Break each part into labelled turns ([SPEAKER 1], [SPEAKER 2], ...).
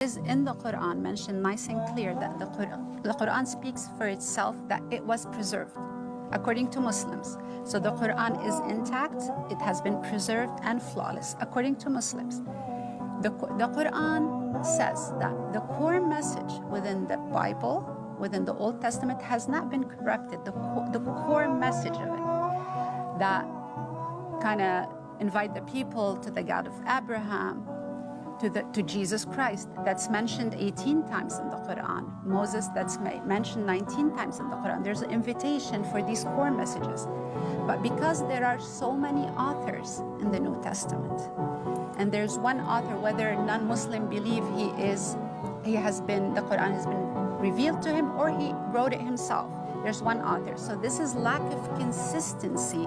[SPEAKER 1] is in the Quran mentioned nice and clear that the Quran speaks for itself, that it was preserved according to Muslims. So the Quran is intact, it has been preserved and flawless according to Muslims. The Quran says that the core message within the Bible, within the Old Testament, has not been corrupted. The core message of it, that kind of invite the people to the God of Abraham, to Jesus Christ, that's mentioned 18 times in the Quran. Moses, that's mentioned 19 times in the Quran. There's an invitation for these core messages. But because there are so many authors in the New Testament, and there's one author, whether non-Muslim believe the Quran has been revealed to him or he wrote it himself, there's one author. So this is lack of consistency.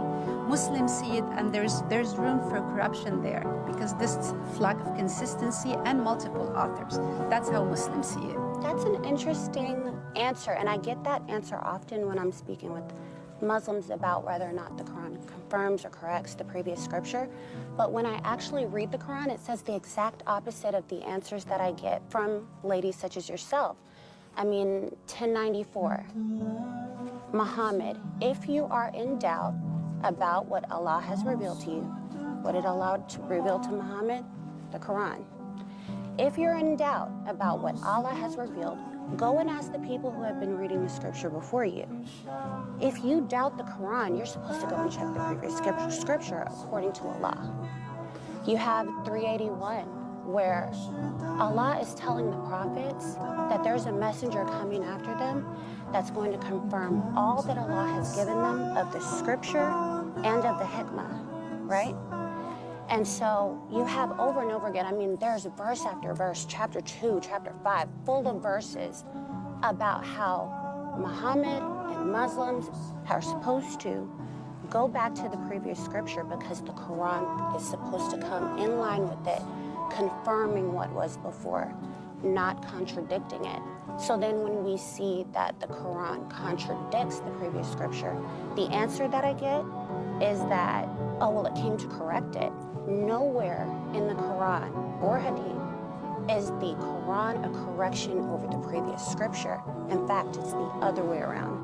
[SPEAKER 1] Muslims see it, and there's room for corruption there because this lack of consistency and multiple authors. That's how Muslims see it.
[SPEAKER 2] That's an interesting answer, and I get that answer often when I'm speaking with Muslims about whether or not the Quran confirms or corrects the previous scripture. But when I actually read the Quran, it says the exact opposite of the answers that I get from ladies such as yourself. I mean, 1094, Muhammad, if you are in doubt about what Allah has revealed to you, what it allowed to reveal to Muhammad, the Quran. If you're in doubt about what Allah has revealed, go and ask the people who have been reading the scripture before you. If you doubt the Quran, you're supposed to go and check the previous scripture according to Allah. You have 381, where Allah is telling the prophets that there's a messenger coming after them that's going to confirm all that Allah has given them of the scripture and of the hikmah, right? And so you have over and over again, I mean, there's verse after verse, chapter 2, chapter 5, full of verses about how Muhammad and Muslims are supposed to go back to the previous scripture because the Quran is supposed to come in line with it, confirming what was before, not contradicting it. So then when we see that the Quran contradicts the previous scripture, the answer that I get is that, oh, well, it came to correct it. Nowhere in the Quran or Hadith is the Quran a correction over the previous scripture. In fact, it's the other way around.